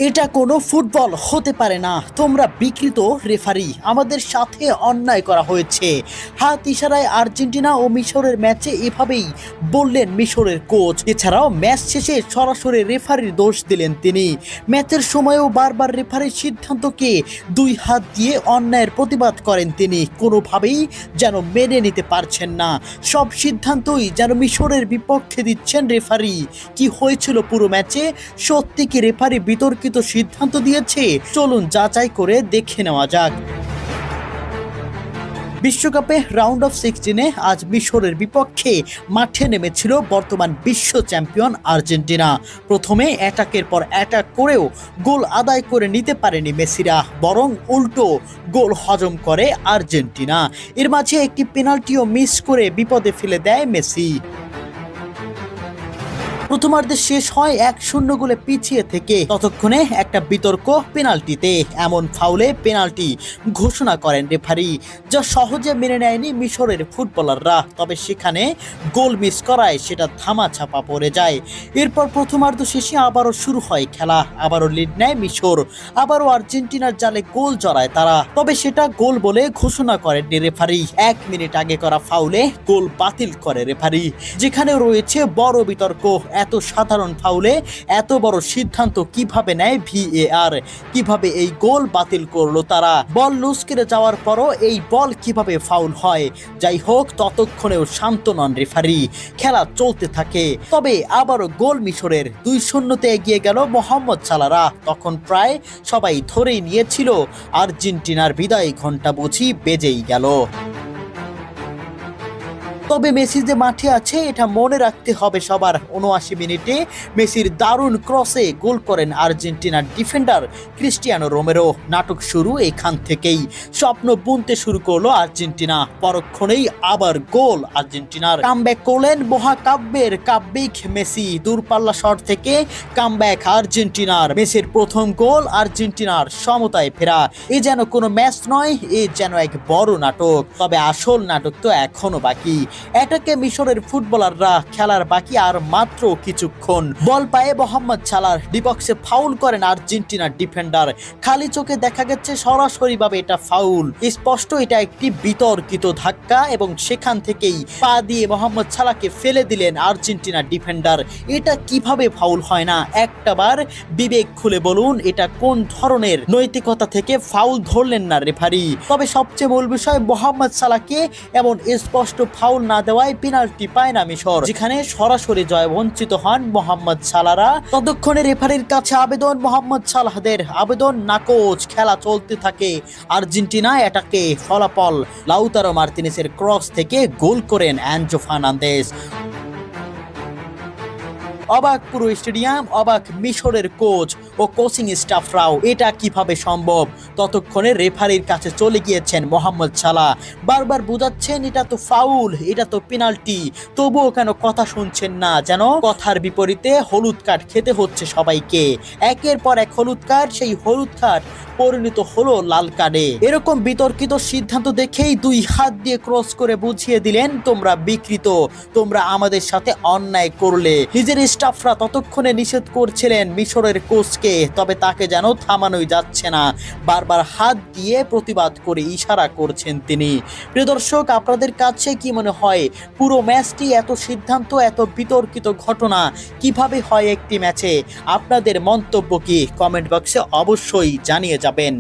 এটা কোনো ফুটবল হতে পারে না, তোমরা বিকৃত রেফারি, আমাদের সাথে অন্যায় করা হয়েছে। হাত ইশারায় আর্জেন্টিনা ও মিশরের ম্যাচে এভাবেই বললেন মিশরের কোচ। এছাড়াও ম্যাচ শেষে সরাসরি রেফারির দোষ দিলেন তিনি। ম্যাচের সময়ও বারবার রেফারির সিদ্ধান্তকে দুই হাত দিয়ে অন্যায়ের প্রতিবাদ করেন তিনি। কোনোভাবেই যেন মেনে নিতে পারছেন না, সব সিদ্ধান্তই যেন মিশরের বিপক্ষে দিচ্ছেন রেফারি। কি হয়েছিল পুরো ম্যাচে? সত্যি কি রেফারি বিতর্কিত সিদ্ধান্ত দিয়েছে? চলুন যাচাই করে দেখে নেওয়া যাক। বিশ্বকাপে রাউন্ড অফ 16-এ আজ মিশরের বিপক্ষে মাঠে নেমেছিল বর্তমান বিশ্ব চ্যাম্পিয়ন আর্জেন্টিনা। প্রথমে অ্যাটাকের পর অ্যাটাক করেও গোল আদায় করে নিতে পারেনি মেসিরা, বরং উল্টো গোল হজম করে আর্জেন্টিনা। এর মাঝে একটি পেনাল্টিও মিস করে বিপদে ফেলে দেয় মেসি। প্রথমার্ধে শেষ হয় 1-0 গোলে পিছিয়ে থেকে। ততক্ষণে একটা বিতর্ক পেনাল্টিতে, এমন ফাউলে পেনাল্টি ঘোষণা করেন রেফারি, যা সহজে মেনে নেয়নি মিশরের ফুটবলাররা। তবে সেখানে গোল মিস করায় সেটা ধামাচাপা পড়ে যায়। এরপর প্রথমার্ধ শেষে আবারও শুরু হয় খেলা, আবারও লিড নেয় মিশর, আবারও আর্জেন্টিনার জালে গোল জড়ায় তারা। তবে সেটা গোল বলে ঘোষণা করেননি রেফারি। 1 মিনিট আগে করা ফাউলে গোল বাতিল করে রেফারি, যেখানে রয়েছে বড় বিতর্ক। এত সাধারণ ফাউলে এত বড় সিদ্ধান্ত কিভাবে নেয় ভিএআর? কিভাবে এই গোল বাতিল করলো তারা? বল লুজ করে যাওয়ার পরও এই বল কিভাবে ফাউল হয়? যাই হোক, ততক্ষণেও শান্ত নন রেফারি, খেলা চলতে থাকে। তবে আবারও গোল মিশরের। 2-0-তে এগিয়ে গেল মোহাম্মদ সালাহরা। তখন প্রায় সবাই ধরেই নিয়েছিল আর্জেন্টিনার বিদায় ঘন্টা বুঝি বেজেই গেল। তবে মেসি যে মাঠে আছে এটা মনে রাখতে হবে সবার। 79 মিনিটে মেসির দারুণ ক্রসে গোল করেন আর্জেন্টিনার ডিফেন্ডার ক্রিস্টিয়ানো রোমেরো। নাটক শুরু এখান থেকেই, স্বপ্ন বুনতে শুরু করলো আর্জেন্টিনা। পরক্ষণেই আবার গোল আর্জেন্টিনার। কামব্যাক করলেন মহাকাব্যের কাব্যিক মেসি। দূরপাল্লা শট থেকে কামব্যাক আর্জেন্টিনার। মেসির প্রথম গোল, আর্জেন্টিনার সমতায় ফেরা। এ যেন কোনো ম্যাচ নয়, এ যেন এক বড় নাটক। তবে আসল নাটক তো এখনো বাকি। এটাকে মিশরের ফুটবলাররা, খেলার বাকি আর মাত্র কিছুক্ষণ। বল পায়ে মোহাম্মদ সালাহ ডিবক্সে ফাউল করেন আর্জেন্টিনার ডিফেন্ডার। খালি চোখে দেখা গেছে সরাসরি ভাবে এটা ফাউল। স্পষ্ট এটা একটি বিতর্কিত ধাক্কা এবং সেখান থেকেই পা দিয়ে মোহাম্মদ সালাহকে ফেলে দিলেন আর্জেন্টিনার ডিফেন্ডার। এটা কিভাবে ফাউল হয় না? একটাবার বিবেক খুলে বলুন, এটা কোন ধরনের নৈতিকতা থেকে ফাউল ধরলেন না রেফারি? তবে সবচেয়ে মূল বিষয়, মোহাম্মদ সালাহকে এমন স্পষ্ট ফাউল না দেওয়ায় পেনাল্টি পায় না মিশর, যেখানে সরাসরি জয় বঞ্চিত হন মোহাম্মদ সালাহরা। ততক্ষণে রেফারির কাছে আবেদন মোহাম্মদ সালাহদের, আবেদন নাকচ। খেলা চলতে থাকে। আর্জেন্টিনা অ্যাটাকে। ফলাফল, লাউতারো মার্তিনেসের ক্রস থেকে গোল করেন অ্যানজো ফার্নান্দেজ। অবাক পুরো স্টেডিয়াম, অবাক মিশরের কোচ ও কোচিং স্টাফরাও। এটা কিভাবে সম্ভব? ততক্ষণে রেফারির কাছে চলে গিয়েছেন মোহাম্মদ সালাহ। বারবার বোঝাচ্ছেন এটা তো ফাউল, এটা তো পেনাল্টি, তবুও কেন কথা শুনছেন না? যেন কথার বিপরীতে হলুদ কার্ড খেতে হচ্ছে সবাইকে। একের পর এক হলুদ কার্ড, সেই হলুদ কার্ড পরিণত হলো লাল কার্ডে। এরকম বিতর্কিত সিদ্ধান্ত দেখেই দুই হাত দিয়ে ক্রস করে বুঝিয়ে দিলেন, তোমরা বিকৃত, তোমরা আমাদের সাথে অন্যায় করলে। নিজের স্টাফরা ততক্ষণে নিষেধ করছিলেন মিশরের কোচকে, তবে তাকে যেন থামানোই যাচ্ছে না। বারবার হাত দিয়ে প্রতিবাদ করে ইশারা করছেন তিনি। প্রিয় দর্শক, আপনাদের কাছে কি মনে হয় পুরো ম্যাচটি এত সিদ্ধান্ত, এত বিতর্কিত ঘটনা কিভাবে হয় একটি ম্যাচে? আপনাদের মন্তব্য কি? কমেন্ট বক্সে অবশ্যই জানিয়ে যাবেন।